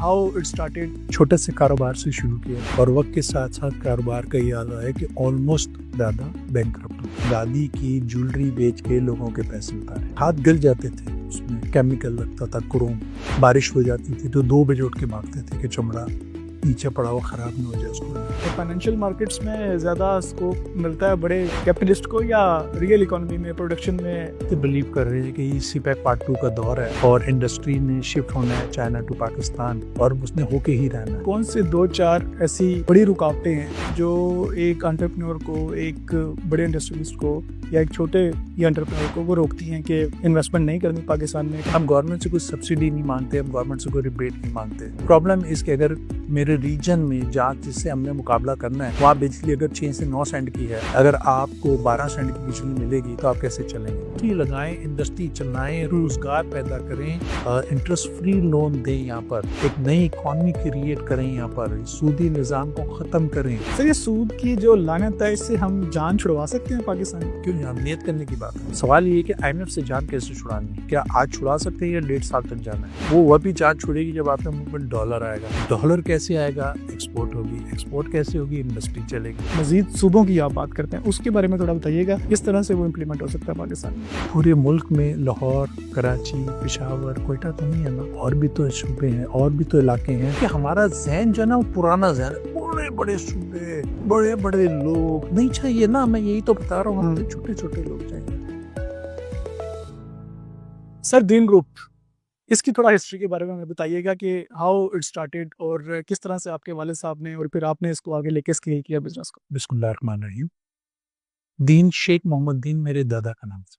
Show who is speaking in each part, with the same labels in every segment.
Speaker 1: How it started. छोटे से कारोबार से शुरू किया और वक्त के साथ साथ कारोबार का ये हाल है कि ऑलमोस्ट दादा बैंकक्रप्ट हो। दादी की ज्वेलरी बेच के लोगों के पैसे उतारे, हाथ गल जाते थे, उसमें केमिकल लगता था, क्रोम। बारिश हो जाती थी तो 2 बजे उठ के भागते थे कि चमड़ा नीचे पड़ा हुआ खराब न हो जाए उसको।
Speaker 2: तो फाइनेंशियल मार्केट्स में ज़्यादा स्कोप मिलता है बड़े कैपिटलिस्ट को या रियल इकोनॉमी में, प्रोडक्शन में?
Speaker 1: तो बिलीव कर रहे हैं कि इसी पे पार्ट 2 का दौर है और इंडस्ट्री ने शिफ्ट होना है चाइना टू पाकिस्तान और उसने होके ही रहना है।
Speaker 2: कौन से 2-4 ऐसी बड़ी रुकावटें हैं जो एक एंटरप्रेन्योर को, एक बड़े इंडस्ट्रियलिस्ट को या एक छोटे एंटरप्रेन्योर को वो रोकती हैं कि इन्वेस्टमेंट नहीं करनी पाकिस्तान में?
Speaker 1: हम गवर्नमेंट से कोई सब्सिडी नहीं मांगते, हम गवर्नमेंट से कोई रिबेट नहीं मांगते। प्रॉब्लम इसके अगर मेरे रीजन में जहाँ जिससे हमने मुकाबला करना है वहाँ बिजली अगर 6 से 9 सेंट की है, अगर आपको 12 सेंट की बिजली मिलेगी तो आप कैसे चलेंगे? लगाएं, इंडस्ट्री चलाएं, रोजगार पैदा करें, इंटरेस्ट फ्री लोन दें, यहाँ पर एक नई इकोनॉमी क्रिएट करें, यहाँ पर सूदी निजाम को खत्म करें।
Speaker 2: सर, ये सूद की जो लानत है इससे हम जान छुड़वा सकते हैं पाकिस्तान?
Speaker 1: क्यों नहीं, नियत करने की बात है। सवाल ये है कि IMF से जान कैसे छुड़ानी है? क्या आज छुड़ा सकते हैं या 1.5 साल तक जाना है? वो भी जान छुड़ेगी जब आपके मुंह पर डॉलर आएगा। डॉलर कैसे आएगा? एक्सपोर्ट होगी। एक्सपोर्ट कैसे होगी? इंडस्ट्री चलेगी।
Speaker 2: मजीद सूबों की आप बात करते हैं, उसके बारे में थोड़ा बताइएगा, किस तरह से वो इम्प्लीमेंट हो सकता है पाकिस्तान में?
Speaker 1: पूरे मुल्क में लाहौर, कराची, पेशावर, कोयटा तो नहीं है ना, और भी तो सूबे हैं, और भी तो इलाके हैं कि हमारा जहन जो है ना वो पुराना जहन है। बड़े बड़े सूबे, बड़े बड़े लोग नहीं चाहिए ना, मैं यही तो बता रहा हूँ, हम तो छोटे छोटे लोग चाहिए।
Speaker 2: सर, दीन ग्रुप, इसकी थोड़ा हिस्ट्री के बारे में हमें बताइएगा कि हाउ इट स्टार्टेड और किस तरह से आपके वालिद साहब ने और फिर आपने इसको आगे लेके स्केल किया बिजनेस को।
Speaker 1: बिस्मिल्लाहिर्रहमानिर्रहीम। दीन, शेख मोहम्मद दीन मेरे दादा का नाम था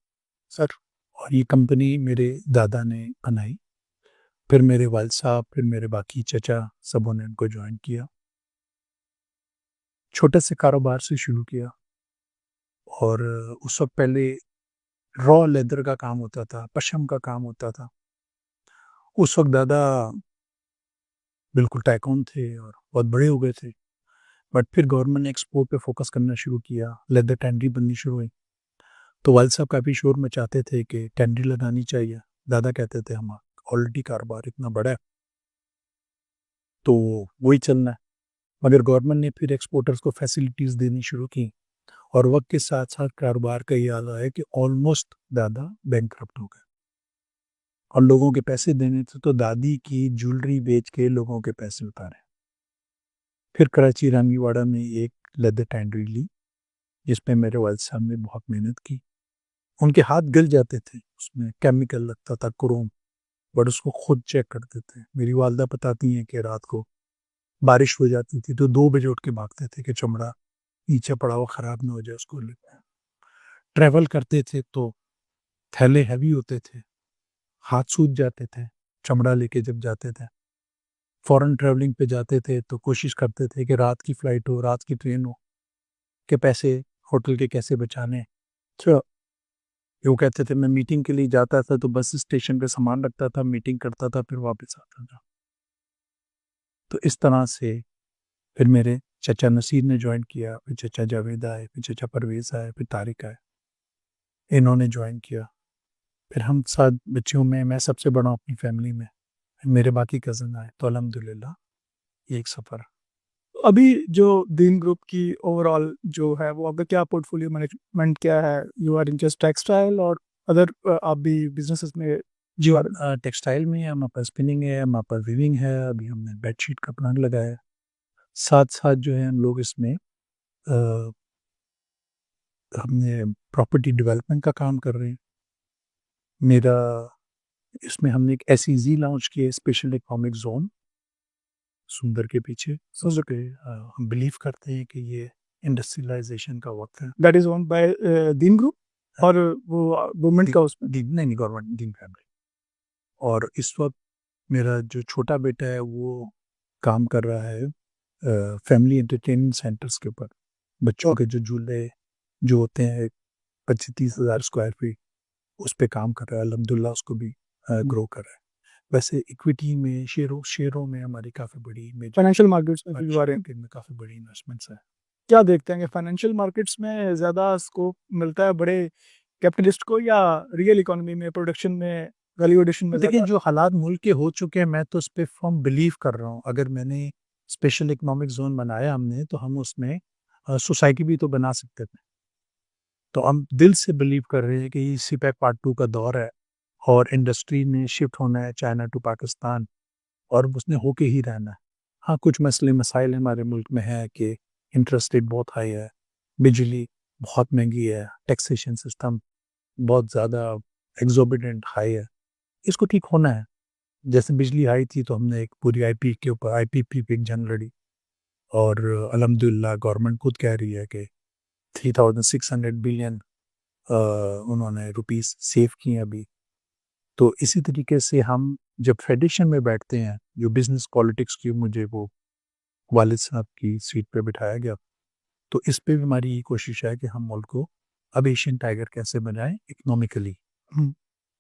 Speaker 2: सर,
Speaker 1: और ये कंपनी मेरे दादा ने बनाई, फिर मेरे वालिद साहब, फिर मेरे बाकी चचा सबों ने इनको ज्वाइन किया। छोटे से कारोबार से शुरू किया और उस वक्त पहले रॉ लेदर का काम होता था, पशम का काम होता था। उस वक्त दादा बिल्कुल टाइकून थे और बहुत बड़े हो गए थे, बट फिर गवर्नमेंट ने एक्सपोर्ट पे फोकस करना शुरू किया, लेदर टेंडरी बननी शुरू हुई। तो वालिद साहब काफ़ी शोर मचाते थे कि टेंडरी लगानी चाहिए। दादा कहते थे हम ऑलरेडी कारोबार इतना बड़ा है तो वही चलना है। मगर गवर्नमेंट ने फिर एक्सपोर्टर्स को फैसिलिटीज़ देनी शुरू की और वक्त के साथ साथ कारोबार का ये हाल है कि ऑलमोस्ट दादा बैंकक्रप्ट हो गए और लोगों के पैसे देने थे तो दादी की ज्वेलरी बेच के लोगों के पैसे उतारे। फिर कराची रानीवाड़ा में एक लेदर टेंडरी ली जिसमें मेरे वालिद साहब ने बहुत मेहनत की। उनके हाथ गल जाते थे, उसमें केमिकल लगता था, क्रोम, बट उसको खुद चेक करते थे। मेरी वालदा बताती हैं कि रात को बारिश हो जाती थी तो 2 बजे उठ के भागते थे कि चमड़ा नीचे पड़ा हुआ खराब ना हो जाए उसको लेकर। ट्रैवल करते थे तो थैले हैवी होते थे, हाथ सूज जाते थे चमड़ा लेके जब जाते थे। फॉरेन ट्रैवलिंग पे जाते थे तो कोशिश करते थे कि रात की फ्लाइट हो, रात की ट्रेन हो, के पैसे होटल के कैसे बचाने। तो वो कहते थे मैं मीटिंग के लिए जाता था तो बस स्टेशन पे सामान रखता था, मीटिंग करता था, फिर वापस आता था। तो इस तरह से फिर मेरे चचा नसीर ने ज्वाइन किया, फिर चचा जावेद आए, फिर चचा परवेज़ आए, फिर तारिक आए, इन्होंने ज्वाइन किया। फिर हम 7 बच्चों में मैं सबसे बड़ा अपनी फैमिली में, मेरे बाकी कज़न आए, तो अल्हम्दुलिल्लाह ये एक सफ़र।
Speaker 2: अभी जो दीन ग्रुप की ओवरऑल जो है वो आपका क्या पोर्टफोलियो मैनेजमेंट क्या है? You are in just textile और अदर आप भी बिजनेसेस में?
Speaker 1: जी, और टेक्सटाइल में है, हमारे पास स्पिनिंग है, हमारे पास वीविंग है, अभी हमने बेडशीट का प्लांट लगाया है। साथ-साथ जो है हम लोग इसमें हमने प्रॉपर्टी डेवलपमेंट का काम कर रहे हैं। मेरा इसमें हमने एक SEZ लॉन्च किया है, स्पेशल इकोनॉमिक ज़ोन, सुंदर के पीछे। उस पे हम बिलीव करते हैं कि ये इंडस्ट्रियलाइज़ेशन का वक़्त है।
Speaker 2: That is owned by Deen group और वो गवर्नमेंट का उसमें?
Speaker 1: नहीं, गवर्नमेंट, दीन फैमिली। और इस वक़्त मेरा जो छोटा बेटा है वो काम कर रहा है फैमिली एंटरटेनमेंट सेंटर्स के ऊपर। बच्चों के जो झूले जो होते हैं 25-30 हज़ार स्क्वायर फीट, उस पे काम कर रहा है। अल्हम्दुलिल्लाह उसको भी ग्रो कर रहा है। वैसे इक्विटी में, शेयरों में हमारी काफ़ी बड़ी
Speaker 2: फाइनेंशियल मार्केट्स में भी बारे
Speaker 1: मार्केट में काफ़ी बड़ी इन्वेस्टमेंट्स है।
Speaker 2: क्या देखते हैं कि फाइनेंशियल मार्केट्स में ज़्यादा स्कोप मिलता है बड़े कैपिटलिस्ट को या रियल इकोनॉमी में, प्रोडक्शन में वैल्यू एडिशन में
Speaker 1: देखिए
Speaker 2: ज़्यादा
Speaker 1: जो हालात मुल्क के हो चुके हैं मैं तो उस पे फर्म बिलीव कर रहा हूँ। अगर मैंने स्पेशल इकोनॉमिक ज़ोन बनाया हमने तो हम उसमें सोसाइटी भी तो बना सकते थे। तो हम दिल से बिलीव कर रहे हैं कि ये सीपैक पार्ट 2 का दौर है और इंडस्ट्री ने शिफ्ट होना है चाइना टू पाकिस्तान और उसने होके ही रहना है। हाँ, कुछ मसले मसाइल हमारे मुल्क में है कि इंटरेस्ट रेट बहुत हाई है, बिजली बहुत महँगी है, टैक्सेशन सिस्टम बहुत ज़्यादा एक्सोर्बिटेंट हाई है। इसको ठीक होना है। जैसे बिजली आई थी तो हमने एक पूरी आईपी के ऊपर आईपीपी पे एक जंग लड़ी और अल्हम्दुलिल्लाह गवर्नमेंट खुद कह रही है कि 3600 बिलियन उन्होंने रुपीस सेव किए हैं अभी। तो इसी तरीके से हम जब फेडरेशन में बैठते हैं, जो बिज़नेस पॉलिटिक्स की मुझे वो वालिद साहब की सीट पे बिठाया गया, तो इस पे भी हमारी ये कोशिश है कि हम मुल्क को अब एशियन टाइगर कैसे बनाएँ इकोनॉमिकली।
Speaker 2: हुँ।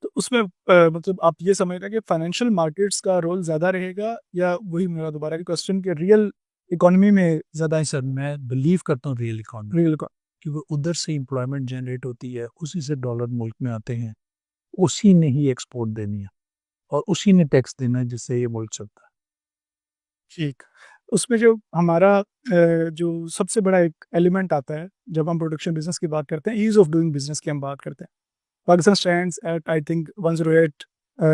Speaker 2: तो उसमें मतलब आप ये समझ रहे हैं कि फाइनेंशियल मार्केट्स का रोल ज़्यादा रहेगा या वही मेरा दोबारा का क्वेश्चन कि रियल इकोनॉमी में ज़्यादा
Speaker 1: नहीं सर, मैं बिलीव करता हूँ रियल इकोनॉमी
Speaker 2: रियल इको
Speaker 1: क्योंकि उधर से एम्प्लॉयमेंट जनरेट होती है, उसी से डॉलर मुल्क में आते हैं, उसी ने ही एक्सपोर्ट देनी है और उसी ने टैक्स देना है जिससे ये मुल्क चलता है।
Speaker 2: ठीक। उसमें जो हमारा जो सबसे बड़ा एक एलिमेंट आता है, जब हम प्रोडक्शन बिज़नेस की बात करते हैं, ईज़ ऑफ डूइंग बिज़नेस की हम बात करते हैं। Pakistan stands at I think 108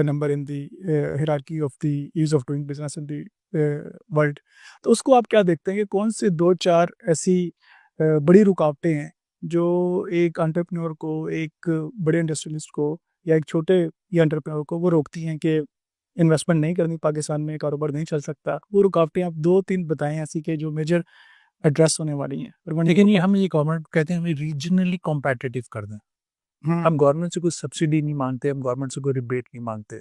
Speaker 2: number in the hierarchy of the ease of doing business in the world. तो उसको आप क्या देखते हैं कि कौन से 2-4 ऐसी बड़ी रुकावटें हैं जो एक एंटरप्रेन्योर को, एक बड़े इंडस्ट्रियलिस्ट को या एक छोटे ये एंटरप्रेन्योर को वो रोकती हैं कि इन्वेस्टमेंट नहीं करनी पाकिस्तान में, कारोबार नहीं चल सकता। वो रुकावटें आप 2-3 बताएँ ऐसी कि जो मेजर एड्रेस होने वाली हैं।
Speaker 1: लेकिन ये हम ये गवर्नमेंट को कहते हैं हमें रीजनली कॉम्पिटिटिव कर दें।
Speaker 2: हुँ,
Speaker 1: हम गवर्नमेंट से कोई सब्सिडी नहीं मांगते, हम गवर्नमेंट से कोई रिबेट नहीं मांगते।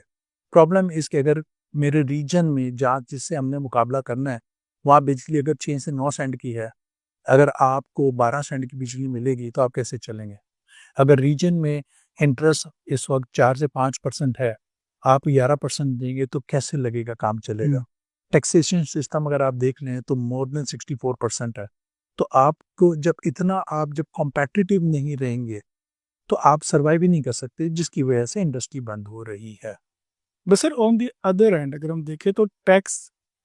Speaker 1: प्रॉब्लम इज़ कि अगर मेरे रीजन में जहाँ जिससे हमने मुकाबला करना है, वहाँ बिजली अगर 6 से 9 सेंट की है, अगर आपको 12 सेंट की बिजली मिलेगी तो आप कैसे चलेंगे? अगर रीजन में इंटरेस्ट इस वक़्त 4 से 5% है, आप 11% देंगे तो कैसे लगेगा काम चलेगा?
Speaker 2: हुँ।
Speaker 1: टैक्सेशन सिस्टम अगर आप देख लें तो मोर देन 64% है। तो आपको जब कॉम्पिटिटिव नहीं रहेंगे, तो आप सर्वाइव ही नहीं कर सकते जिसकी वजह से इंडस्ट्री बंद हो रही है।
Speaker 2: But sir on the other and अगर हम देखें तो टैक्स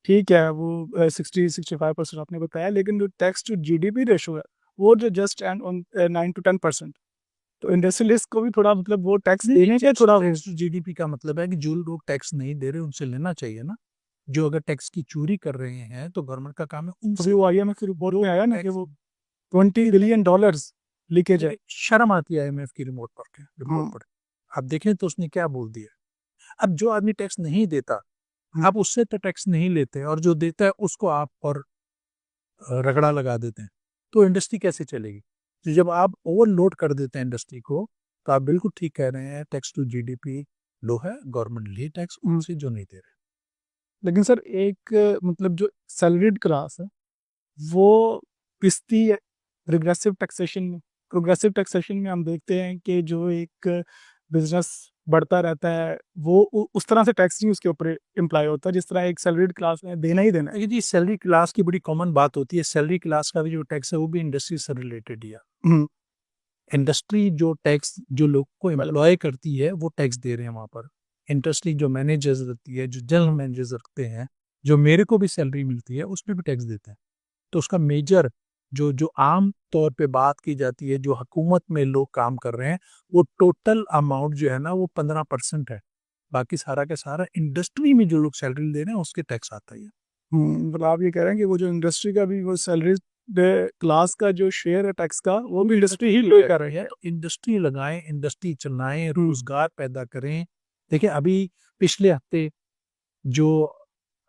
Speaker 2: ठीक है वो 60-65% आपने बताया, लेकिन जो टैक्स टू जीडीपी रेशो है वो जो जस्ट एंड ऑन 9 to 10%। तो इंडस्ट्रियलिस्ट को भी थोड़ा मतलब वो टैक्स देने के थोड़ा
Speaker 1: जीडीपी का मतलब है कि जो लोग टैक्स नहीं दे रहे उनसे लेना चाहिए ना। जो अगर टैक्स की चोरी कर रहे हैं तो गवर्नमेंट का काम है
Speaker 2: अभी
Speaker 1: उनसे
Speaker 2: वो आईएमएफ की रिपोर्ट में आया ना कि वो $20 बिलियन लीकेज है।
Speaker 1: शर्म आती है आईएमएफ की रिपोर्ट
Speaker 2: हाँ,
Speaker 1: पढ़ आप देखें तो उसने क्या बोल दिया। अब जो आदमी टैक्स नहीं देता
Speaker 2: हाँ।
Speaker 1: आप उससे तो टैक्स नहीं लेते और जो देता है उसको आप और रगड़ा लगा देते हैं तो इंडस्ट्री कैसे चलेगी। तो जब आप ओवरलोड कर देते हैं इंडस्ट्री को तो आप बिल्कुल ठीक कह रहे हैं टैक्स टू जीडीपी लो है, गवर्नमेंट ले टैक्स उनसे जो नहीं दे रहे।
Speaker 2: लेकिन सर एक मतलब जो सैलरीड क्लास है वो पिसती है रिग्रेसिव टैक्सेशन में। प्रोग्रेसिव टैक्सेशन में हम देखते हैं कि जो एक बिजनेस बढ़ता रहता है वो उस तरह से टैक्स नहीं उसके ऊपर इम्प्लाई होता जिस तरह एक सैलरीड क्लास में देना ही देना है।
Speaker 1: ये सैलरी क्लास की बड़ी कॉमन बात होती है। सैलरी क्लास का भी जो टैक्स है वो भी इंडस्ट्री से रिलेटेड ही है।
Speaker 2: हम्म,
Speaker 1: इंडस्ट्री जो टैक्स जो लोग को एम्प्लॉय करती है वो टैक्स दे रहे हैं वहाँ पर। इंडस्ट्री जो मैनेजर्स रखती है, जो जनरल मैनेजर्स रखते हैं, जो मेरे को भी सैलरी मिलती है उसमें भी टैक्स देते हैं। तो उसका मेजर जो जो आम तौर पे बात की जाती है जो हुकूमत में लोग काम कर रहे हैं वो टोटल अमाउंट जो है ना वो 15% है। बाकी सारा का सारा इंडस्ट्री में जो लोग सैलरी ले रहे हैं उसके टैक्स आता ही है।
Speaker 2: मतलब आप ये कह रहे हैं कि वो जो इंडस्ट्री का भी वो सैलरी क्लास का जो शेयर है टैक्स का वो भी इंडस्ट्री ही पे कर रही है।
Speaker 1: इंडस्ट्री लगाएं, इंडस्ट्री चलाएं, रोजगार पैदा करें। देखिए अभी पिछले हफ्ते जो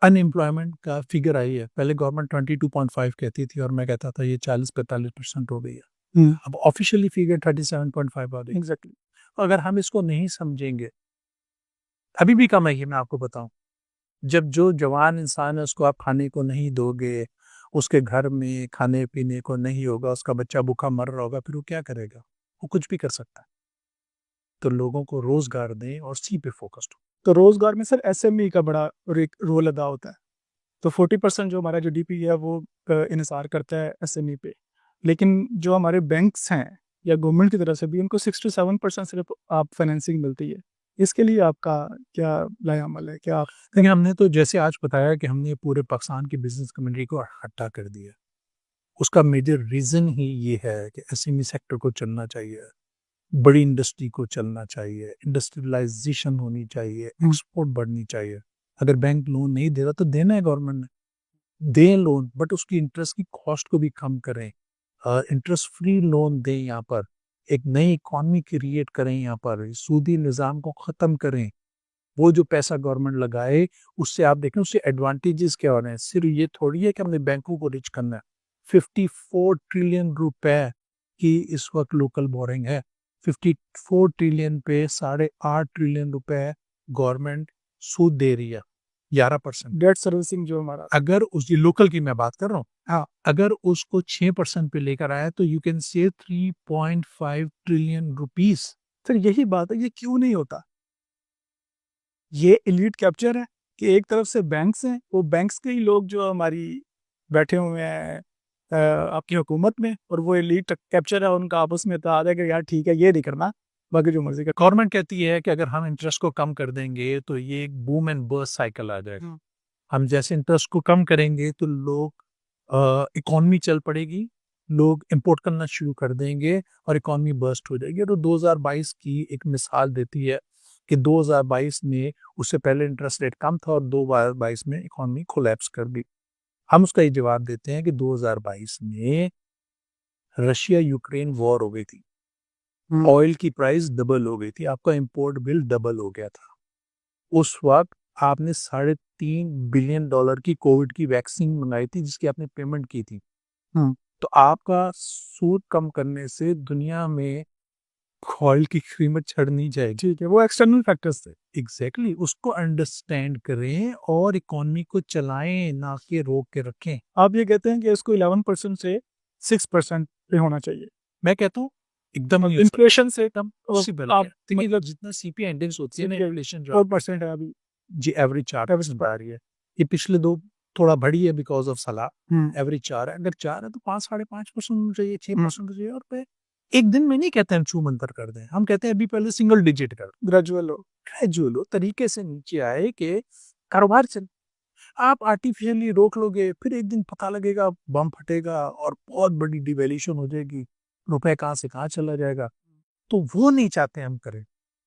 Speaker 1: अनएम्प्लॉयमेंट का फिगर आई है, पहले गवर्नमेंट 22.5 कहती थी और मैं कहता था ये 40-45% हो गई है। अब ऑफिशियली फिगर 37.5 आ गई।
Speaker 2: एग्जैक्टली।
Speaker 1: अगर हम इसको नहीं समझेंगे, अभी भी कम है ये मैं आपको बताऊं। जब जो जवान इंसान है उसको आप खाने को नहीं दोगे, उसके घर में खाने पीने को नहीं होगा, उसका बच्चा भूखा मर रहा होगा, फिर वो क्या करेगा? वो कुछ भी कर सकता है। तो लोगों को रोजगार दें और सी पे फोकस्ड हो।
Speaker 2: तो रोजगार में सर एसएमई का बड़ा रोल अदा होता है। तो 40% जो हमारा जो डीपी है वो इन्हिसार करता है एसएमई पे। लेकिन जो हमारे बैंक्स हैं या गवर्नमेंट की तरफ से भी उनको 6 to 7% सिर्फ आप फाइनेंसिंग मिलती है। इसके लिए आपका क्या लाएअमल है? क्या आप
Speaker 1: देखिए, हमने तो जैसे आज बताया कि हमने पूरे पाकिस्तान की बिज़नेस कम्युनिटी को इकट्ठा कर दिया। उसका मेजर रीज़न ही ये है कि एसएमई सेक्टर को चलना चाहिए, बड़ी इंडस्ट्री को चलना चाहिए, इंडस्ट्रियलाइज़ेशन होनी चाहिए, एक्सपोर्ट बढ़नी चाहिए। अगर बैंक लोन नहीं दे रहा तो देना है गवर्नमेंट ने, दें लोन बट उसकी इंटरेस्ट की कॉस्ट को भी कम करें। इंटरेस्ट फ्री लोन दें यहाँ पर, एक नई इकॉनमी क्रिएट करें यहाँ पर, सूदी निज़ाम को ख़त्म करें। वो जो पैसा गवर्नमेंट लगाए उससे आप देखें उससे एडवांटेजेस क्या हो रहे हैं। सिर्फ ये थोड़ी है कि हमने बैंकों को रिच करना है। 54 ट्रिलियन रुपए की इस वक्त लोकल बोरिंग है। 54 ट्रिलियन पे 8.5 ट्रिलियन रुपए गवर्नमेंट सूद दे रही है, 11%।
Speaker 2: डेट सर्विसिंग जो हमारा
Speaker 1: अगर उस ये लोकल की मैं बात कर रहा हूँ,
Speaker 2: हाँ,
Speaker 1: अगर उसको 6% पे लेकर आया तो you can say 3.5 trillion rupees.
Speaker 2: Sir यही बात है, ये क्यों नहीं होता? ये एलीट कैप्चर है कि एक तरफ से बैंक्स हैं, वो बैंक्स के ही लोग जो हमारी बैठे हुए हैं आपकी हुकूमत में, और वो एलीट कैप्चर है, उनका आपस में इत्तेहाद है कि यार ठीक है ये नहीं करना, बाकी जो मर्जी कर।
Speaker 1: गवर्नमेंट कहती है कि अगर हम इंटरेस्ट को कम कर देंगे तो ये एक बूम एंड बर्स्ट साइकिल आ जाएगा। हम जैसे इंटरेस्ट को कम करेंगे तो लोग इकॉनमी चल पड़ेगी, लोग इंपोर्ट करना शुरू कर देंगे और इकॉनमी बर्स्ट हो जाएगी। तो 2022 की एक मिसाल देती है कि 2022 में उससे पहले इंटरेस्ट रेट कम था और 2022 में इकॉनमी कोलैप्स कर दी। हम उसका ये जवाब देते हैं कि 2022 में रशिया यूक्रेन वॉर हो गई थी, ऑयल की प्राइस डबल हो गई थी, आपका इंपोर्ट बिल डबल हो गया था। उस वक्त आपने $3.5 बिलियन की कोविड की वैक्सीन मंगाई थी जिसकी आपने पेमेंट की थी। तो आपका सूद कम करने से दुनिया में ऑयल की कीमत चढ़ नहीं जाएगी।
Speaker 2: ठीक है, वो एक्सटर्नल फैक्टर्स थे।
Speaker 1: एग्जैक्टली उसको अंडरस्टैंड करें और इकोनॉमी को चलाएं, ना कि रोक के रखें।
Speaker 2: आप ये कहते हैं कि इसको 11% से 6% पे होना चाहिए।
Speaker 1: मैं कहता हूँ एकदम नहीं हो सकता।
Speaker 2: इन्फ्लेशन से
Speaker 1: एकदम
Speaker 2: आप
Speaker 1: possible है। देखिए,
Speaker 2: मतलब
Speaker 1: जितना सीपीआई इंडेक्स होती है ना, इन्फ्लेशन जो
Speaker 2: 4% है अभी।
Speaker 1: जी एवरेज 4% आ रही है। ये पिछले दो थोड़ा बढ़ी है बिकॉज ऑफ सलाह। एवरेज 4 है, अगर 4 है तो 5-5.5% होना चाहिए, 6% चाहिए। और पे एक दिन में नहीं कहते हम छू मंतर कर दें, हम कहते हैं अभी पहले सिंगल डिजिट कर,
Speaker 2: ग्रेजुअल हो।
Speaker 1: ग्रेजुअल हो, तरीके से नीचे आए कि कारोबार चले। आप आर्टिफिशियली रोक लोगे फिर एक दिन पता लगेगा बम फटेगा और बहुत बड़ी डिवेल्यूशन हो जाएगी, रुपए कहाँ से कहाँ चला जाएगा। तो वो नहीं चाहते हम करें।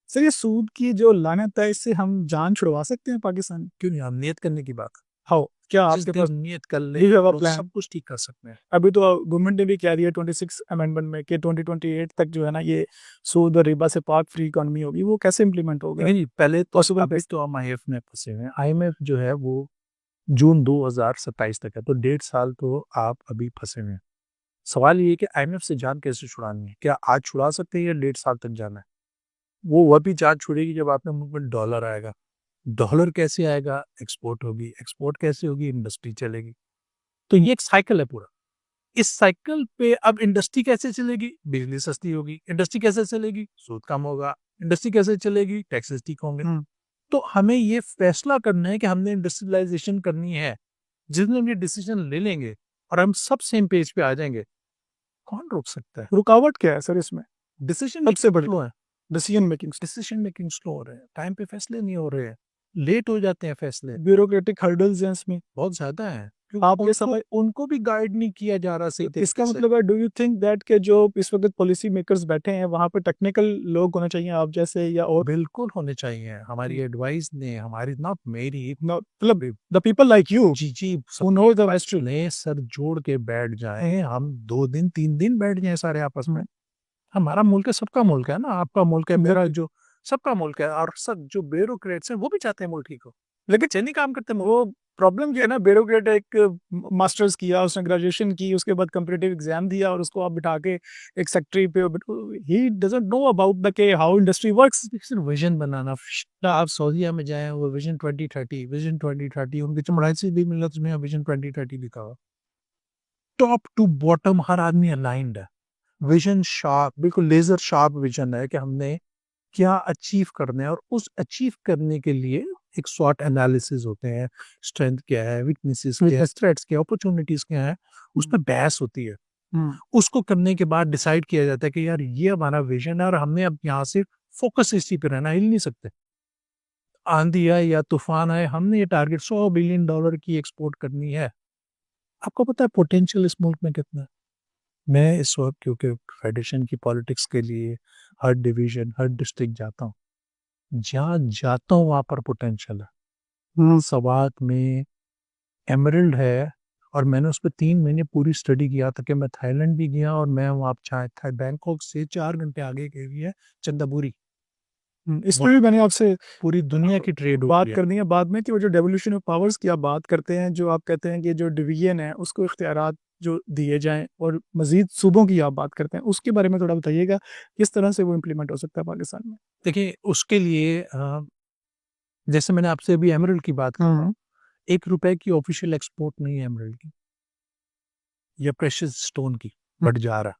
Speaker 2: सर ये सूद की जो लानत है, इससे हम जान छुड़वा सकते हैं पाकिस्तान?
Speaker 1: क्यों नहीं, हम नियत करने की बात,
Speaker 2: हाउ क्या
Speaker 1: जिस
Speaker 2: आपके
Speaker 1: दिन
Speaker 2: पास
Speaker 1: नियत कर ले
Speaker 2: Do you have a
Speaker 1: तो
Speaker 2: plan?
Speaker 1: सब कुछ ठीक कर सकते हैं।
Speaker 2: अभी तो गवर्नमेंट ने भी कह दिया 26 अमेंडमेंट में कि 2028 तक जो है ना ये सूद और रिबा से पाक फ्री इकोनॉमी होगी। वो कैसे इम्प्लीमेंट होगा?
Speaker 1: देखिए जी, पहले तो
Speaker 2: Possible
Speaker 1: अभी
Speaker 2: best.
Speaker 1: तो हम आईएमएफ में फंसे हुए हैं। आईएमएफ जो है वो जून 2027 तक है, तो 1.5 साल तो आप अभी फंसे हुए हैं। सवाल ये है कि आईएमएफ से जान कैसे छुड़ानी है, क्या आज छुड़ा सकते हैं या 1.5 साल तक जाना है? वो भी जान छुड़ेगी जब आपके मुल्क में डॉलर आएगा। डॉलर कैसे आएगा? एक्सपोर्ट होगी, एक्सपोर्ट कैसे होगी? इंडस्ट्री चलेगी। तो ये एक साइकिल है पूरा। इस साइकिल पे अब इंडस्ट्री कैसे चलेगी? बिजली सस्ती होगी। इंडस्ट्री कैसे चलेगी? सूद कम होगा। इंडस्ट्री कैसे चलेगी? टैक्सेस ठीक होंगे। तो हमें ये फैसला करना है कि हमने इंडस्ट्रियलाइजेशन करनी है। जिस दिन हम ये डिसीजन ले लेंगे और हम सब सेम पेज पे आ जाएंगे, कौन रोक सकता है?
Speaker 2: रुकावट क्या है सर इसमें?
Speaker 1: डिसीजन
Speaker 2: सबसे बड़ी
Speaker 1: स्लो है,
Speaker 2: decision making,
Speaker 1: decision making slow हो रहे हैं, टाइम पे फैसले नहीं हो रहे हैं, लेट हो जाते हैं फैसले,
Speaker 2: ब्यूरोक्रेटिक हर्डल्स हैं इसमें।
Speaker 1: बहुत ज्यादा है।
Speaker 2: आप ये
Speaker 1: उनको
Speaker 2: समझ
Speaker 1: उनको भी गाइड नहीं किया जा रहा सही तरीके
Speaker 2: इसका
Speaker 1: से।
Speaker 2: मतलब है, डू यू थिंक दैट के जो इस वक्त पॉलिसी मेकर्स बैठे हैं वहां पे टेक्निकल लोग होने चाहिए आप जैसे, या और
Speaker 1: बिल्कुल होने चाहिए। हमारी एडवाइस ने, हमारी नॉट मेरी,
Speaker 2: मतलब द पीपल लाइक यू
Speaker 1: जी जी,
Speaker 2: who know the best
Speaker 1: ले सर जोड़ के बैठ जाएं, हम 2 दिन 3 दिन बैठ जाएं सारे आपस में। हमारा मुल्क है, सबका मुल्क है ना, आपका मुल्क है, मेरा जो सबका मुल्क है। और सब जो ब्यूरोक्रेट्स हैं वो भी चाहते हैं मुल्क ठीक हो, लेकिन चैनी काम करते हैं।
Speaker 2: वो प्रॉब्लम क्या है ना, ब्यूरोक्रेट एक मास्टर्स किया, उसने ग्रेजुएशन की, उसके बाद कॉम्पिटिटिव एग्जाम दिया और उसको आप बिठा के एक सेक्रेटरी पे, he doesn't know about the के हाउ इंडस्ट्री वर्क्स।
Speaker 1: विजन बनाना। आप सऊदीया में जाए, वो विजन 2030, विजन 2030 उनकी चमड़ाई से भी मिलत में विजन 2030 लिखा हुआ, टॉप टू बॉटम हर आदमी अलाइंड है। विजन शार्प, बिल्कुल लेजर शार्प विजन है कि हमने क्या अचीव करना है, और उस अचीव करने के लिए एक शॉर्ट एनालिसिस होते हैं, स्ट्रेंथ क्या है, वीकनेसेस क्या है, थ्रेट्स क्या है, अपॉर्चुनिटीज क्या है, उस पर बहस होती है। उसको करने के बाद डिसाइड किया जाता है कि यार ये हमारा विजन है और हमने अब यहाँ से फोकस इसी पे रहना, हिल नहीं सकते। आंधी आए या तूफान आए, हमने ये टारगेट $100 बिलियन की एक्सपोर्ट करनी है। आपको पता है पोटेंशियल इस मुल्क में कितना है? मैं इस वक्त क्योंकि फेडरेशन की पॉलिटिक्स के लिए हर डिवीजन हर डिस्ट्रिक्ट जाता हूँ, जहाँ जाता हूँ वहाँ पर पोटेंशियल है। सवात में एमरल्ड है, और मैंने उस पर 3 महीने पूरी स्टडी किया था कि मैं थाईलैंड भी गया, और मैं वहाँ चाहे था बैंकॉक से 4 घंटे आगे के लिए चंदाबुरी,
Speaker 2: इसमें भी मैंने आपसे
Speaker 1: पूरी दुनिया की ट्रेड
Speaker 2: बात
Speaker 1: होती है।
Speaker 2: करनी है बाद में कि वो जो डेवोल्यूशन ऑफ पावर्स की आप बात करते हैं, जो आप कहते हैं कि जो डिवीजन है उसको इख्तियारात जो दिए जाएं और मजीद सूबों की आप बात करते हैं, उसके बारे में थोड़ा बताइएगा किस तरह से वो इम्प्लीमेंट हो सकता है पाकिस्तान में।
Speaker 1: देखिए उसके लिए जैसे मैंने आपसे अभी एमरल्ड की बात की,
Speaker 2: हम्म
Speaker 1: 1 रुपए की ऑफिशियल एक्सपोर्ट नहीं है एमरल्ड की या प्रेशियस स्टोन की, बट जा रहा,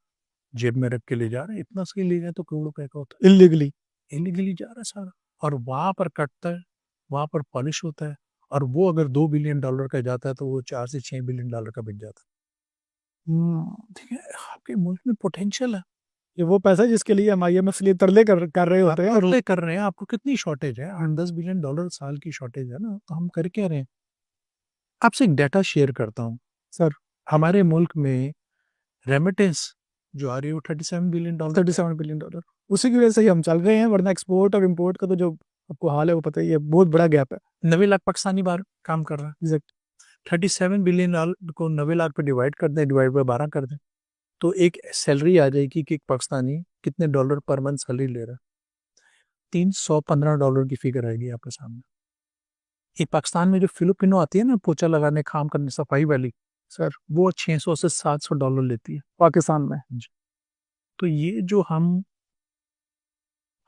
Speaker 1: जेब में रख के ले जा रहा है, इतना सही ले जाए तो करोड़ों रुपए का होता
Speaker 2: इलीगली।
Speaker 1: है, इलीगली जा रहा है सारा, और वहां पर कटता है, वहां पर पॉलिश होता है, और वो अगर $2 बिलियन का जाता है तो वो $4 से $6 बिलियन का बिक जाता है। ठीक है, आपके मुल्क में पोटेंशियल है,
Speaker 2: ये वो पैसा है जिसके लिए हम IMF लिए तरले कर रहे होते हैं और
Speaker 1: अप्लाई कर रहे हैं। आपको कितनी शॉर्टेज है? $8-10 बिलियन साल की शॉर्टेज है ना, तो हम कर क्या रहे हैं? आपसे एक डाटा शेयर करता हूँ
Speaker 2: सर
Speaker 1: हमारे मुल्क में रेमिटेंस जो आ रही है वो $37 बिलियन।
Speaker 2: $37 बिलियन उसी की वजह से ही हम चल रहे हैं, वरना एक्सपोर्ट और इम्पोर्ट का तो जो आपको हाल है वो पता ही है, बहुत बड़ा गैप है।
Speaker 1: 90 लाख पाकिस्तानी बार काम कर रहा है।
Speaker 2: एग्जैक्ट
Speaker 1: 37 बिलियन को 90 लाख पे डिवाइड कर दें, डिवाइड बाय 12 कर दें, तो एक सैलरी आ जाएगी कि एक पाकिस्तानी कितने डॉलर पर मंथ सैलरी ले रहा है। $315 की फिगर आएगी आपके सामने। ये पाकिस्तान में जो फिलिपिनो आती है ना पोछा लगाने काम करने सफाई वाली,
Speaker 2: सर
Speaker 1: वो $600 से $700 लेती है
Speaker 2: पाकिस्तान में।
Speaker 1: तो ये जो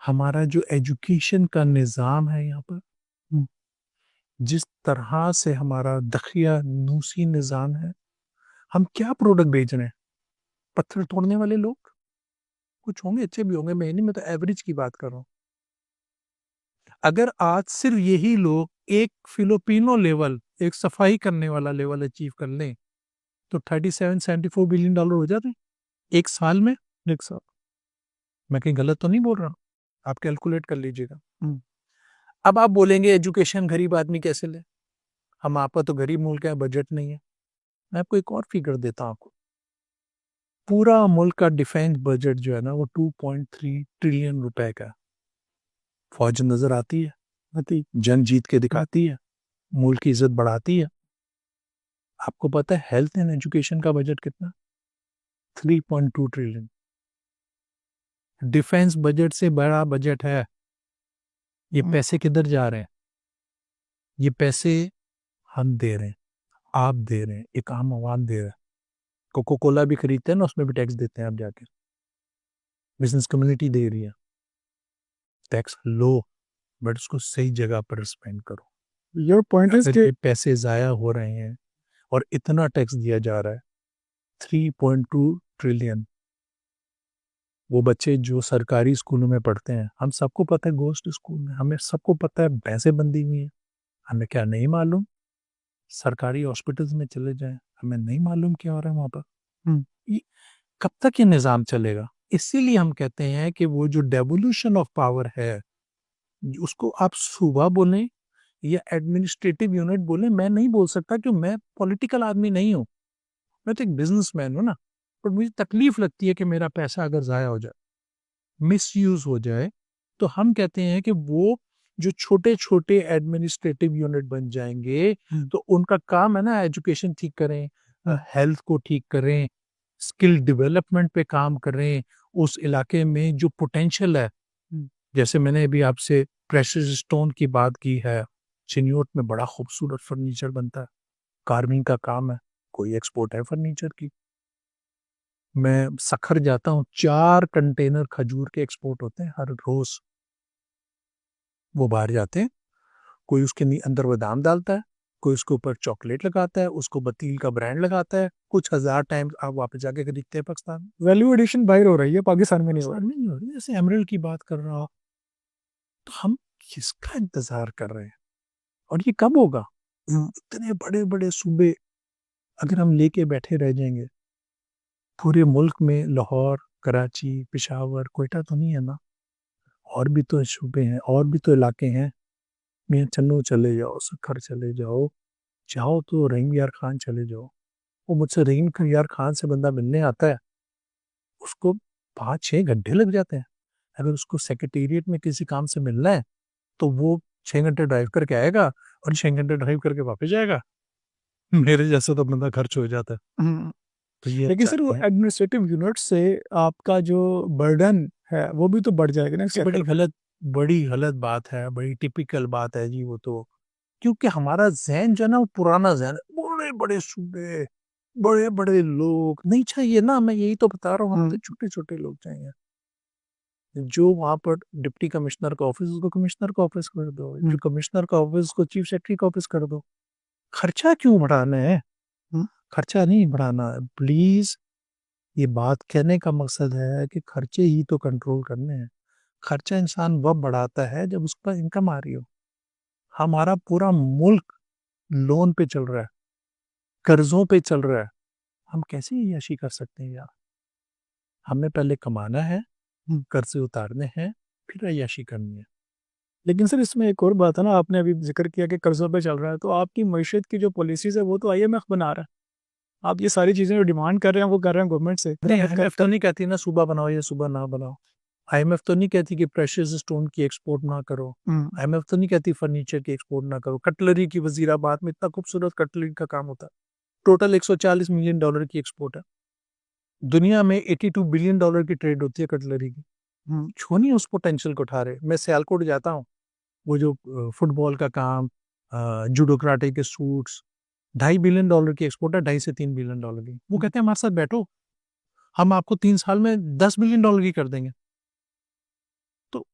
Speaker 1: हमारा जो एजुकेशन का निज़ाम है यहाँ पर, जिस तरह से हमारा दखिया नूसी निज़ाम है, हम क्या प्रोडक्ट बेच रहे हैं? पत्थर तोड़ने वाले लोग कुछ होंगे, अच्छे भी होंगे, मैं नहीं, मैं तो एवरेज की बात कर रहा हूँ। अगर आज सिर्फ यही लोग एक फिलिपिनो लेवल, एक सफाई करने वाला लेवल अचीव कर लें, तो $37-74 बिलियन हो जाते हैं एक साल में।
Speaker 2: एक साथ
Speaker 1: मैं कहीं गलत तो नहीं बोल रहा हूँ, आप कैलकुलेट कर लीजिएगा। अब आप बोलेंगे एजुकेशन गरीब आदमी कैसे ले, हम आपका तो गरीब मुल्क है, बजट नहीं है। मैं आपको एक और फिगर देता हूँ आपको, पूरा मुल्क का डिफेंस बजट जो है ना वो 2.3 ट्रिलियन रुपए का। फौज नजर आती है,
Speaker 2: आती
Speaker 1: जंग जीत के दिखाती है, मुल्क की इज्जत बढ़ाती है। आपको पता है हेल्थ एंड एजुकेशन का बजट कितना? 3.2 ट्रिलियन। डिफेंस बजट से बड़ा बजट है। ये पैसे किधर जा रहे हैं? ये पैसे हम दे रहे हैं, आप दे रहे हैं, एक आम आवाम दे रहा है। कोको कोला भी खरीदते हैं ना, उसमें भी टैक्स देते हैं आप जाके, बिजनेस कम्युनिटी दे रही है। टैक्स लो, बट उसको सही जगह पर स्पेंड करो।
Speaker 2: योर पॉइंट इज
Speaker 1: अगर
Speaker 2: कि
Speaker 1: ये पैसे ज़ाया हो रहे हैं और इतना टैक्स दिया जा रहा है, 3.2 ट्रिलियन, वो बच्चे जो सरकारी स्कूलों में पढ़ते हैं, हम सबको पता है गोस्ट स्कूल में, हमें सबको पता है भैंसे बंधी हुई है, हमें क्या नहीं मालूम? सरकारी हॉस्पिटल्स में चले जाएं, हमें नहीं मालूम क्या हो रहा है वहाँ पर। ये कब तक ये निज़ाम चलेगा? इसीलिए हम कहते हैं कि वो जो डेवोल्यूशन ऑफ पावर है, उसको आप सूबा बोलें या एडमिनिस्ट्रेटिव यूनिट बोले, मैं नहीं बोल सकता कि मैं पॉलिटिकल आदमी नहीं हूँ, मैं तो एक बिजनेसमैन हूँ ना। पर मुझे तकलीफ लगती है कि मेरा पैसा अगर ज़ाया हो जाए, मिस यूज हो जाए, तो हम कहते हैं कि वो जो छोटे छोटे एडमिनिस्ट्रेटिव यूनिट बन जाएंगे, तो उनका काम है ना एजुकेशन ठीक करें, हेल्थ को ठीक करें, स्किल डेवलपमेंट पे काम करें, उस इलाके में जो पोटेंशियल है, जैसे मैंने अभी आपसे प्रेशियस स्टोन की बात की है, चिन्योट में बड़ा खूबसूरत फर्नीचर बनता है, कार्विंग का काम है, कोई एक्सपोर्ट है फर्नीचर की। मैं सखर जाता हूँ, 4 कंटेनर खजूर के एक्सपोर्ट होते हैं हर रोज, वो बाहर जाते हैं, कोई उसके अंदर बादाम डालता है, कोई उसके ऊपर चॉकलेट लगाता है, उसको बतील का ब्रांड लगाता है, कुछ हजार टाइम्स आप वापस जाके खरीदते हैं पाकिस्तान में।
Speaker 2: वैल्यू एडिशन बाहर हो रही है, पाकिस्तान में नहीं हो
Speaker 1: पाकिस्तान
Speaker 2: रही।
Speaker 1: में नहीं हो रही। जैसे एमरल्ड की बात कर रहा हो, तो हम किसका इंतजार कर रहे हैं और ये कब होगा? इतने बड़े बड़े सूबे अगर हम लेके बैठे रह जाएंगे, पूरे मुल्क में लाहौर, कराची, पेशावर, कोयटा तो नहीं है ना, और भी तो सूबे हैं और भी तो इलाके हैं मियाँ चन्नू चले जाओ, सखर चले जाओ, जाओ तो रहीम यार खान चले जाओ। वो मुझसे रहीम यार खान से बंदा मिलने आता है, उसको 5-6 घंटे लग जाते हैं। अगर उसको सेक्रेटेरिएट में किसी काम से मिलना है, तो वो 6 घंटे ड्राइव करके आएगा और 6 घंटे ड्राइव करके वापस जाएगा। मेरे जैसा तो बंदा खर्च हो जाता है।
Speaker 2: हुँ।
Speaker 1: तो ये
Speaker 2: लेकिन
Speaker 1: अच्छा
Speaker 2: सर वो
Speaker 1: है।
Speaker 2: एडमिनिस्ट्रेटिव यूनिट से आपका जो बर्डन है, वो भी तो बढ़ जाएगा ना
Speaker 1: ये
Speaker 2: इसके
Speaker 1: बड़ी गलत बात है, बड़ी टिपिकल बात है जी वो तो। क्योंकि हमारा ज़हन जो है ना वो पुराना ज़हन है, बड़े-बड़े सूबे, बड़े-बड़े लोग नहीं चाहिए ना, मैं यही तो बता रहा हूँ, हमें तो छोटे-छोटे लोग चाहिए। जो वहाँ पर डिप्टी कमिश्नर का ऑफिस उसको कमिश्नर का ऑफिस कर दो, जो कमिश्नर का ऑफिस उसको चीफ सेक्रेटरी का ऑफिस कर दो। खर्चा क्यों बढ़ाना है?
Speaker 2: हुँ।
Speaker 1: खर्चा नहीं बढ़ाना है। प्लीज़ ये बात कहने का मकसद है कि खर्चे ही तो कंट्रोल करने हैं। खर्चा इंसान वक़्त बढ़ाता है जब उस पर इनकम आ रही हो। हमारा पूरा मुल्क लोन पे चल रहा है, कर्ज़ों पे चल रहा है। हम कैसे अय्याशी कर सकते हैं यार? हमें पहले कमाना है, कर्ज़े उतारने हैं, फिर अय्याशी करनी है।
Speaker 2: लेकिन सर इसमें एक और बात है ना, आपने अभी ज़िक्र किया कि कर्ज़ों पे चल रहा है, तो आपकी मईशत की जो पॉलिसीज़ है वो तो आईएमएफ बना रहा है। आप ये सारी चीज़ें जो डिमांड कर रहे हैं वो कर रहे हैं गवर्नमेंट से।
Speaker 1: नहीं, आईएमएफ तो नहीं कहती ना सुबह बनाओ या सुबह ना बनाओ। आईएमएफ तो नहीं कहती कि प्रेशियस स्टोन की एक्सपोर्ट ना करो।
Speaker 2: हुँ।
Speaker 1: आईएमएफ तो नहीं कहती फर्नीचर की एक्सपोर्ट ना करो। कटलरी की वज़ीराबाद में इतना खूबसूरत कटलरी का काम होता है। टोटल $140 मिलियन की एक्सपोर्ट है। दुनिया में $82 बिलियन की ट्रेड होती है कटलरी की।
Speaker 2: हुँ।
Speaker 1: क्यों नहीं उस पोटेंशियल को उठा रहे? मैं सियालकोट जाता हूँ, वो जो फुटबॉल का काम, जूडो कराटे के सूट्स, $2.5 बिलियन की एक्सपोर्ट है, 2.5 से $3 बिलियन की। वो कहते हैं हमारे साथ बैठो, हम आपको 3 साल में $10 बिलियन की कर देंगे। तो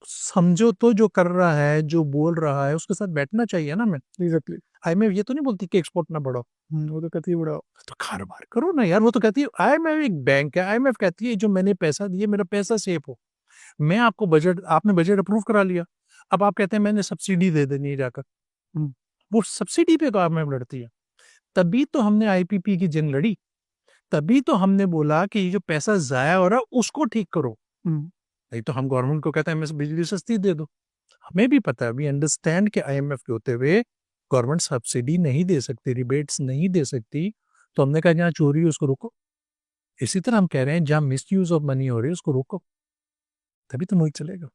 Speaker 1: समझो तो जो कर रहा है, जो बोल रहा है, उसके साथ बैठना चाहिए ना हमें।
Speaker 2: एग्ज़ैक्टली।
Speaker 1: आईएमएफ ये तो नहीं बोलती कि एक्सपोर्ट ना बढ़ाओ।
Speaker 2: वो तो कहती है बढ़ाओ।
Speaker 1: तो कारोबार करो ना यार, वो तो कहती है आईएमएफ एक बैंक है, आईएमएफ कहती है जो मैंने पैसा दिया मेरा पैसा सेफ हो। मैं आपको बजट आपने बजट अप्रूव करा लिया। अब आप कहते हैं मैंने सब्सिडी दे देनी है जाकर।
Speaker 2: हुँ।
Speaker 1: वो सब्सिडी पे आईएमएफ लड़ती है। तभी तो हमने आईपीपी की जंग लड़ी। तभी तो हमने बोला कि ये जो पैसा ज़ाया हो रहा है उसको ठीक करो।
Speaker 2: हुँ।
Speaker 1: नहीं तो हम गवर्नमेंट को कहते हैं हमें बिजली सस्ती दे दो। हमें भी पता है, वी अंडरस्टैंड कि आईएमएफ के होते हुए गवर्नमेंट सब्सिडी नहीं दे सकती, रिबेट्स नहीं दे सकती। तो हमने कहा जहाँ चोरी है उसको रोको। इसी तरह हम कह रहे हैं जहाँ मिसयूज़ ऑफ मनी हो रही है उसको रोको। तभी तो मुल्क चलेगा।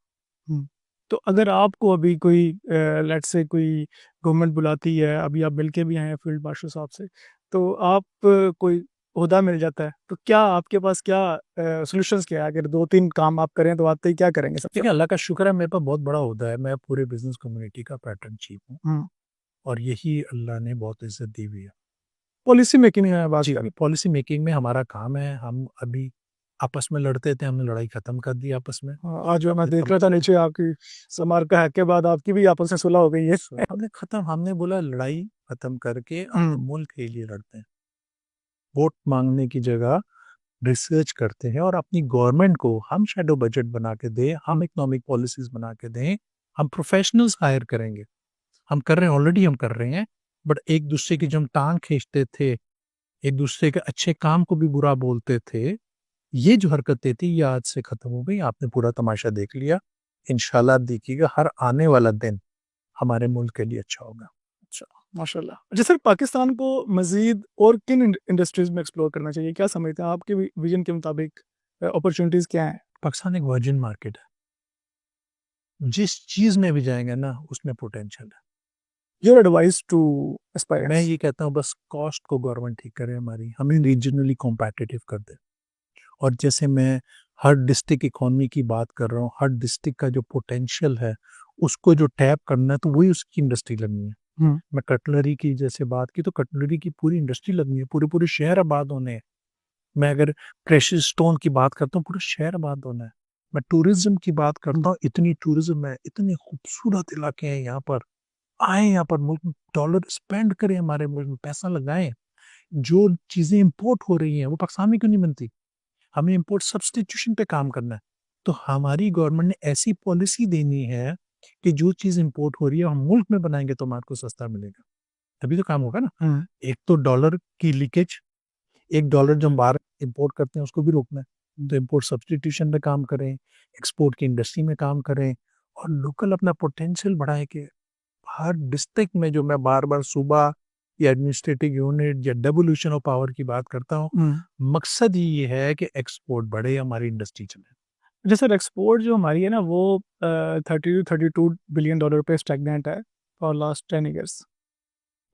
Speaker 2: हुँ। तो अगर आपको अभी कोई लेट्स से कोई गवर्नमेंट बुलाती है, अभी आप मिल के भी आए हैं फील्ड मार्शल साहब से, तो आप कोई ओहदा मिल जाता है, तो क्या आपके पास क्या सॉल्यूशंस क्या है? अगर 2-3 काम आप करें तो आते ही क्या करेंगे सबसे
Speaker 1: देखिए अल्लाह का शुक्र है मेरे पास बहुत बड़ा ओहदा है। मैं पूरे बिज़नेस कम्युनिटी का पैटर्न चीफ हूँ
Speaker 2: हुँ।
Speaker 1: और यही अल्लाह ने बहुत इज़्ज़त दी हुई है।
Speaker 2: पॉलिसी मेकिंग में बात
Speaker 1: जी,
Speaker 2: करें।
Speaker 1: पॉलिसी मेकिंग में हमारा काम है। हम अभी आपस में लड़ते थे, हमने लड़ाई खत्म कर दी आपस में।
Speaker 2: हाँ, आज जो मैं
Speaker 1: हमने
Speaker 2: देख
Speaker 1: कम
Speaker 2: रहा था नीचे आपकी समार का हैक के बाद आपकी भी आपस में सुलह हो गई है।
Speaker 1: हमने बोला लड़ाई खत्म करके अपने
Speaker 2: हुँ।
Speaker 1: मुल्क के लिए लड़ते हैं। वोट माँगने की जगह रिसर्च करते हैं और अपनी गवर्नमेंट को हम शैडो बजट बना के दें, हम इकोनॉमिक पॉलिसीज़ बना के दें, हम प्रोफेशनल्स हायर करेंगे। हम कर रहे हैं, ऑलरेडी हम कर रहे हैं, बट एक-दूसरे की जो हम टाँग खींचते थे, एक-दूसरे के अच्छे काम को भी बुरा बोलते थे, ये जो हरकतें थी ये आज से खत्म हो गई। आपने पूरा तमाशा देख लिया। इंशाल्लाह आप देखिएगा हर आने वाला दिन हमारे मुल्क के लिए अच्छा होगा।
Speaker 2: अच्छा, माशाल्लाह। अच्छा सर, पाकिस्तान को मज़ीद और किन इंडस्ट्रीज़ में एक्सप्लोर करना चाहिए? क्या समझते हैं आपके विज़न के मुताबिक अपॉर्च्युनिटीज़ क्या हैं?
Speaker 1: पाकिस्तान एक वर्जिन मार्केट है। जिस चीज़ में भी जाएँगे ना उसमें पोटेंशियल है।
Speaker 2: योर एडवाइस टू
Speaker 1: मैं
Speaker 2: एस्पायरेंट्स?
Speaker 1: ये कहता हूँ बस कॉस्ट को गवर्नमेंट ठीक करे हमारी, हमें रीजनली कॉम्पिटिटिव कर दे। और जैसे मैं हर डिस्ट्रिक्ट इकोनॉमी की बात कर रहा हूँ, हर डिस्ट्रिक्ट का जो पोटेंशियल है, उसको जो टैप करना है तो वही उसकी इंडस्ट्री लगनी है।
Speaker 2: हुँ।
Speaker 1: मैं कटलरी की जैसे बात की तो कटलरी की पूरी इंडस्ट्री लगनी है, पूरे-पूरे शहर आबाद होने हैं। मैं अगर प्रेशियस स्टोन की बात करता हूँ, पूरा शहर आबाद होना है। मैं टूरिज़्म की बात करता हूँ, इतनी टूरिज़्म है, इतने खूबसूरत इलाके हैं यहाँ पर। आएँ यहाँ पर मुल्क में डॉलर स्पेंड करें हमारे मुल्क में, पैसा लगाएँ। जो चीज़ें इम्पोर्ट हो रही हैं, वो पाकिस्तान में क्यों नहीं बनती? हमें इम्पोर्ट सब्स्टिट्यूशन पे काम करना है। तो हमारी गवर्नमेंट ने ऐसी पॉलिसी देनी है कि जो चीज़ इम्पोर्ट हो रही है, हम मुल्क में बनाएँगे तो हमारे को सस्ता मिलेगा। तभी तो काम होगा ना।
Speaker 2: हुँ।
Speaker 1: एक तो डॉलर की लीकेज, $1 जो हम बाहर इम्पोर्ट करते हैं उसको भी रोकना है। तो इम्पोर्ट सब्स्टिट्यूशन पे काम करें, एक्सपोर्ट की इंडस्ट्री में काम करें और लोकल अपना पोटेंशियल बढ़ाएँ कि हर डिस्ट्रिक्ट में जो मैं बार-बार सूबा या एडमिनिस्ट्रेटिव यूनिट या डेवोल्यूशन ऑफ पावर की बात करता हूँ, मकसद ये है कि एक्सपोर्ट बढ़े, हमारी इंडस्ट्री चले।
Speaker 2: अच्छा सर, एक्सपोर्ट जो हमारी है ना वो 30 टू 32 बिलियन डॉलर पे स्टैग्नेंट है फॉर लास्ट 10 ईयर्स।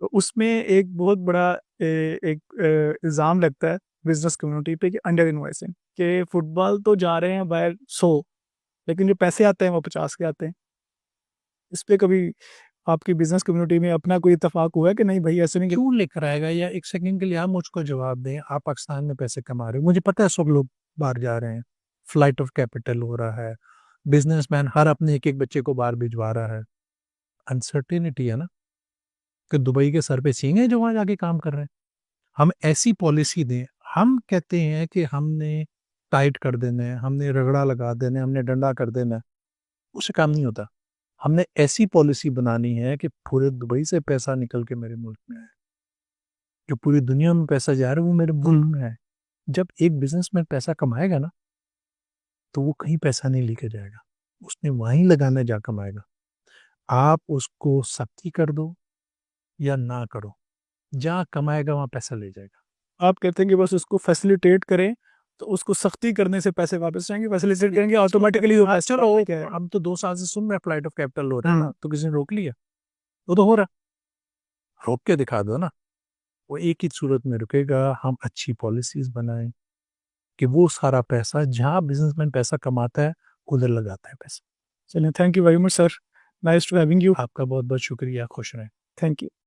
Speaker 2: तो उसमें एक बहुत बड़ा इल्ज़ाम लगता है बिजनेस कम्युनिटी पे कि अंडर इन्वॉइसिंग, कि फुटबॉल तो जा रहे हैं बाहर 100, लेकिन जो पैसे आते हैं वो 50 के आते हैं। इस पे कभी आपकी बिजनेस कम्युनिटी में अपना कोई इत्तेफाक हुआ है कि नहीं भाई ऐसे नहीं?
Speaker 1: क्यों लेकर आएगा? या एक सेकंड के लिए आप मुझको जवाब दें, आप पाकिस्तान में पैसे कमा रहे हो, मुझे पता है सब लोग बाहर जा रहे हैं, फ्लाइट ऑफ कैपिटल हो रहा है, बिजनेसमैन हर अपने एक-एक बच्चे को बाहर भिजवा रहा है। अनसर्टेनिटी है ना, कि दुबई के सर पे सींग है जो वहाँ जाके काम कर रहे हैं। हम ऐसी पॉलिसी दें, हम कहते हैं कि हमने टाइट कर देना है, हमने रगड़ा लगा देना है, हमने डंडा कर देना है, उससे काम नहीं होता। हमने ऐसी पॉलिसी बनानी है कि पूरे दुबई से पैसा निकल के मेरे मुल्क में आए। जो पूरी दुनिया में पैसा जा रहा है वो मेरे मुल्क में है। जब एक बिजनेसमैन पैसा कमाएगा ना, तो वो कहीं पैसा नहीं लेके जाएगा, उसने वहीं लगाना जा कमाएगा। आप उसको सख्ती कर दो या ना करो, जहाँ कमाएगा वहाँ पैसा ले जाएगा।
Speaker 2: आप कहते हैं कि बस उसको फैसिलिटेट करें, तो उसको सख्ती करने से पैसे वापस आएंगे, फैसिलिटेट करेंगे ऑटोमेटिकली।
Speaker 1: चलो हम तो 2 साल से सुन रहे हैं फ्लाइट ऑफ कैपिटल हो रहा है ना, तो किसी ने रोक लिया? वो तो हो रहा, रोक के दिखा दो ना। वो एक ही सूरत में रुकेगा, हम अच्छी पॉलिसीज बनाएं कि वो सारा पैसा जहाँ बिजनेसमैन पैसा कमाता है उधर लगाता है पैसा।
Speaker 2: चलिए, thank you very much sir, nice to having you.
Speaker 1: आपका बहुत बहुत शुक्रिया, खुश रहें।
Speaker 2: Thank you.